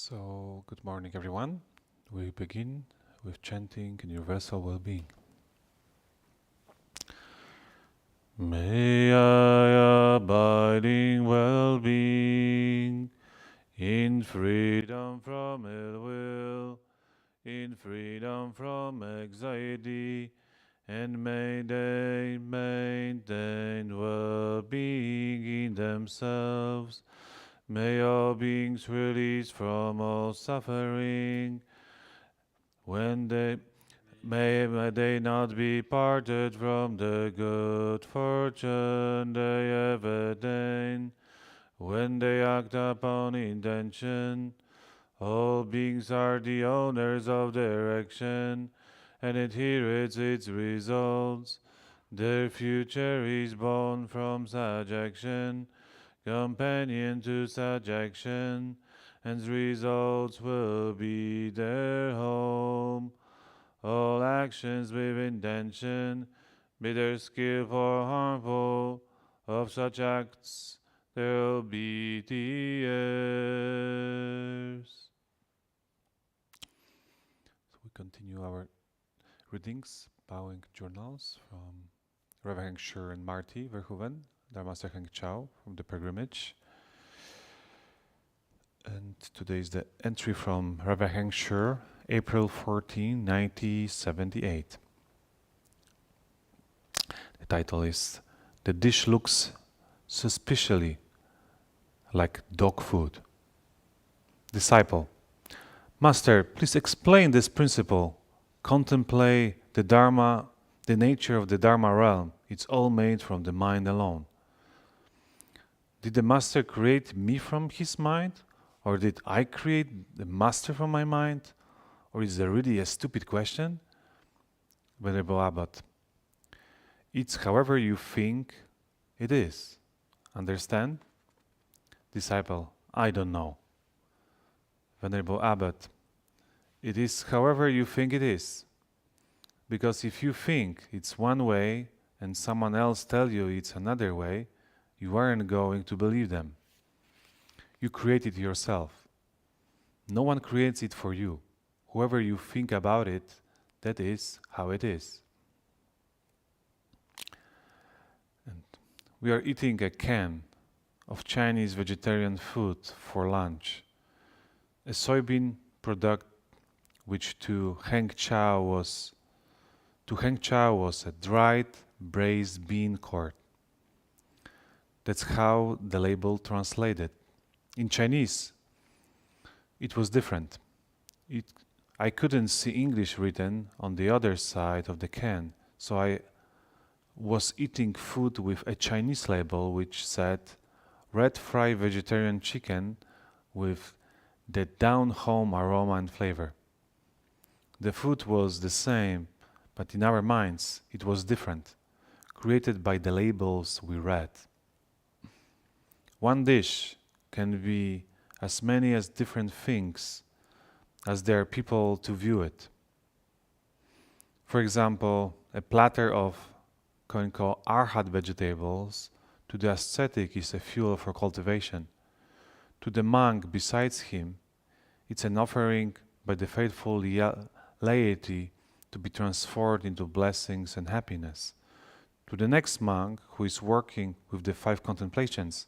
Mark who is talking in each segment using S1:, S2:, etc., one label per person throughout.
S1: So, good morning everyone. We begin with chanting universal well-being. May I abide in well-being, in freedom from ill will, in freedom from anxiety, and may they maintain well-being in themselves. May all beings release from all suffering. When they may they not be parted from the good fortune they have attained. When they act upon intention, all beings are the owners of their action and inherit its results. Their future is born from such action, companion to such action, and results will be their home. All actions with intention, be they skillful or harmful, of such acts there will be tears. So we continue our readings, bowing journals from Reverend Heng Shure and Marty Verhoeven, Dharmaster Heng Chao from the pilgrimage. And today is the entry from Reverend Heng Shure, April 14, 1978. The title is "The Dish Looks Suspiciously Like Dog Food." Disciple: Master, please explain this principle. Contemplate the Dharma, the nature of the Dharma realm. It's all made from the mind alone. Did the Master create me from his mind? Or did I create the Master from my mind? Or is there really a stupid question? Venerable Abbot: it's however you think it is. Understand? Disciple: I don't know. Venerable Abbot: it is however you think it is. Because if you think it's one way and someone else tells you it's another way, you aren't going to believe them. You create it yourself. No one creates it for you. Whoever you think about it, that is how it is. And we are eating a can of Chinese vegetarian food for lunch. A soybean product which to Heng Chao was a dried braised bean curd. That's how the label translated. In Chinese, it was different. I couldn't see English written on the other side of the can, so I was eating food with a Chinese label which said red fried vegetarian chicken with the down-home aroma and flavor. The food was the same, but in our minds it was different, created by the labels we read. One dish can be as many as different things as there are people to view it. For example, a platter of arhat vegetables to the ascetic is a fuel for cultivation. To the monk besides him, it's an offering by the faithful laity to be transformed into blessings and happiness. To the next monk who is working with the 5 contemplations,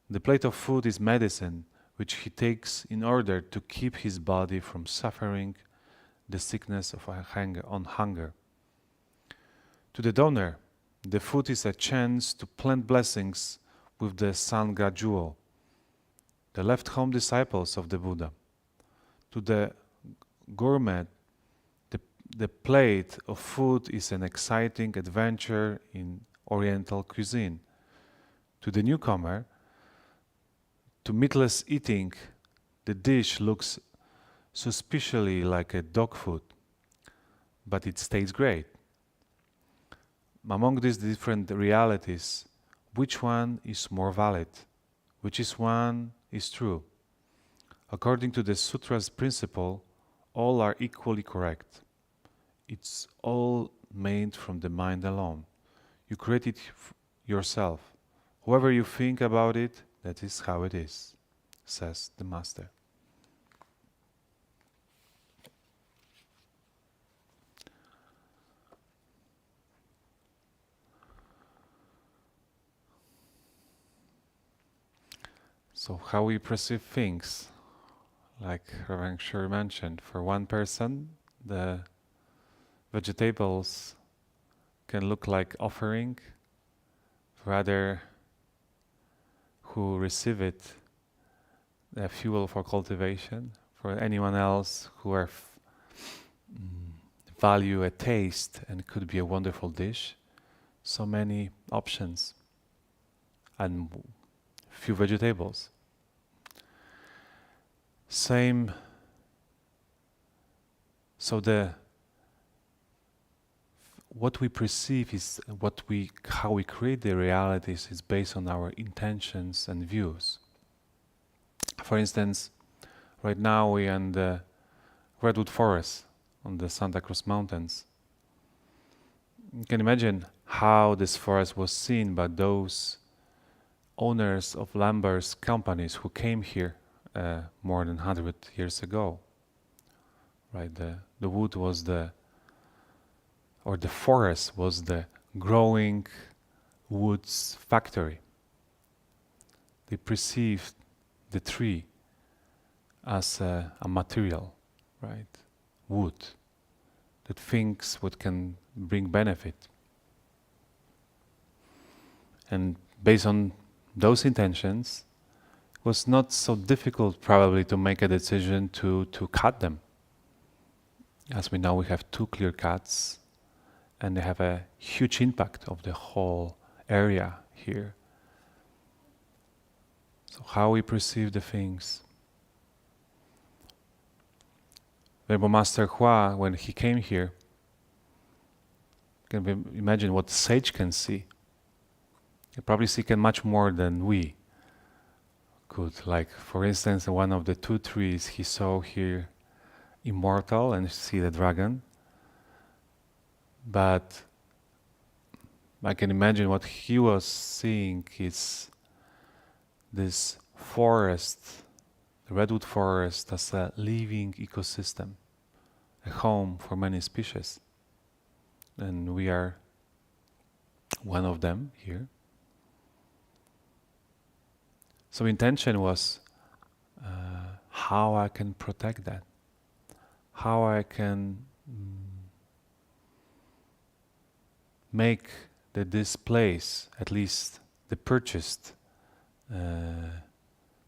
S1: the plate of food is medicine which he takes in order to keep his body from suffering the sickness of hunger. To the donor, the food is a chance to plant blessings with the Sangha jewel, the left-home disciples of the Buddha. To the gourmet, the plate of food is an exciting adventure in Oriental cuisine. To the newcomer, to meatless eating, the dish looks suspiciously like a dog food, but it tastes great. Among these different realities, which one is more valid? Which is one is true? According to the Sutra's principle, all are equally correct. It's all made from the mind alone. You create it yourself. Whoever you think about it, that is how it is, says the Master. So how we perceive things, like Reverend Shur mentioned, for one person, the vegetables can look like offering, for other who receive it, fuel for cultivation. For anyone else who are value a taste and could be a wonderful dish. So many options and few vegetables. Same. So what we perceive is how we create the realities is based on our intentions and views. For instance, right now we are in the redwood forest on the Santa Cruz Mountains. You can imagine how this forest was seen by those owners of lumber companies who came here more than 100 years ago. Right, the wood was the forest was the growing woods factory. They perceived the tree as a material, right? Wood, that things what can bring benefit. And based on those intentions, it was not so difficult probably to make a decision to cut them. As we know, we have 2 clear cuts, and they have a huge impact of the whole area here. So how we perceive the things. Rebbe Master Hua, when he came here, can imagine what sage can see. He probably see much more than we could. Like, for instance, one of the 2 trees he saw here, immortal, and see the dragon. But I can imagine what he was seeing is this forest, the redwood forest, as a living ecosystem, a home for many species. And we are one of them here. So intention was how I can protect that, how I can make that this place, at least the purchased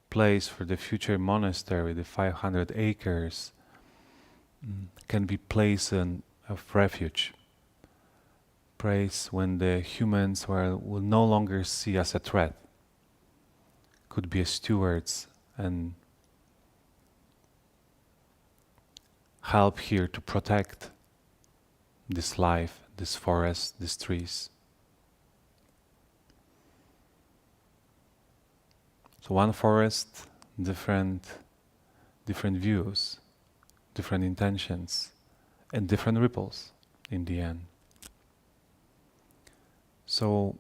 S1: place for the future monastery, the 500 acres, can be place of refuge. Place when the humans will no longer see as a threat. Could be as stewards and help here to protect this life, this forest, these trees. So one forest, different views, different intentions, and different ripples in the end. So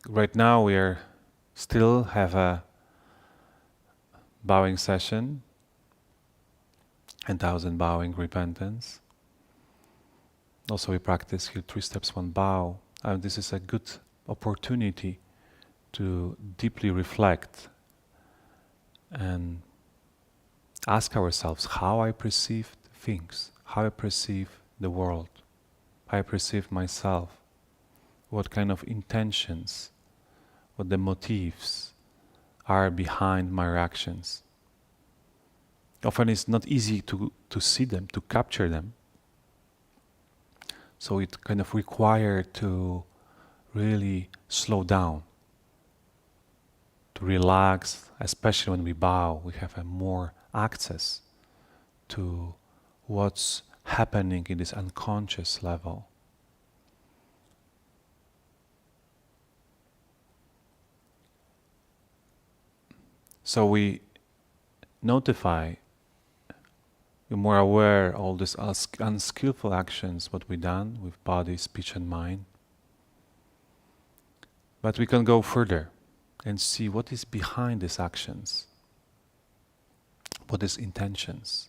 S1: right now we still have a bowing session, 10,000 bowing repentance. Also we practice here 3 steps, 1 bow. This is a good opportunity to deeply reflect and ask ourselves how I perceive things, how I perceive the world, how I perceive myself, what kind of intentions, what the motives are behind my reactions. Often it's not easy to see them, to capture them. So it kind of requires to really slow down, to relax, especially when we bow. We have a more access to what's happening in this unconscious level. So we notify, we're more aware all these unskillful actions, what we done with body, speech and mind. But we can go further and see what is behind these actions, what is intentions.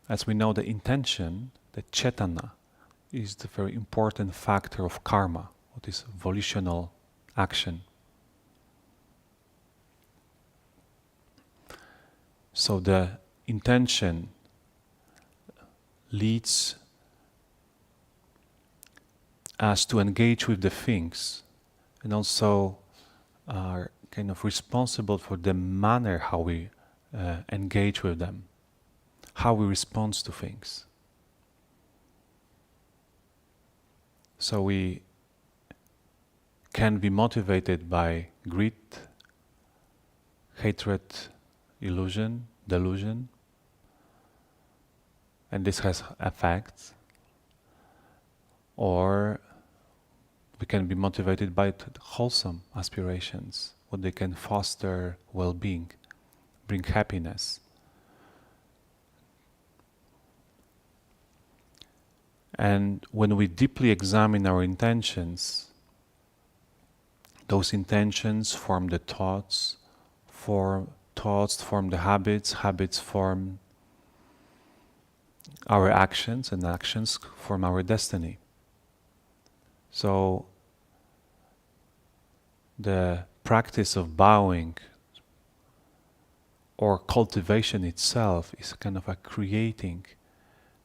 S1: As we know, the intention, the cetana, is the very important factor of karma, what is volitional action. So the intention leads us to engage with the things, and also are kind of responsible for the manner how we engage with them, how we respond to things. So we can be motivated by greed, hatred, illusion, delusion, and this has effects. Or we can be motivated by wholesome aspirations, what they can foster well-being, bring happiness. And when we deeply examine our intentions, those intentions form the thoughts form the habits, habits form our actions, and actions form our destiny. So the practice of bowing or cultivation itself is kind of a creating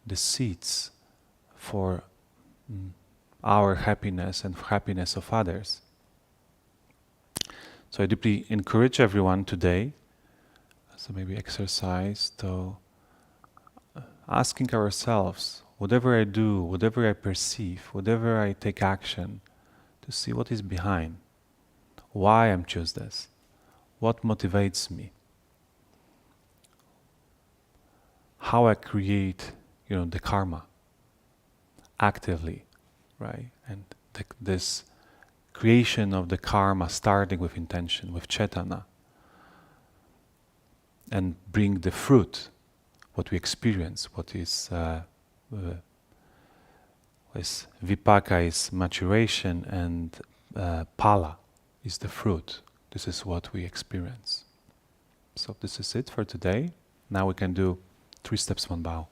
S1: the seeds for our happiness and happiness of others. So I deeply encourage everyone today, so maybe exercise, to asking ourselves, whatever I do, whatever I perceive, whatever I take action, to see what is behind, why I'm choose this, what motivates me, how I create, the karma actively, right? And this creation of the karma starting with intention, with cetana, and bring the fruit, what we experience, what is vipaka is maturation, and pala is the fruit. This is what we experience. So this is it for today. Now we can do 3 steps, 1 bow.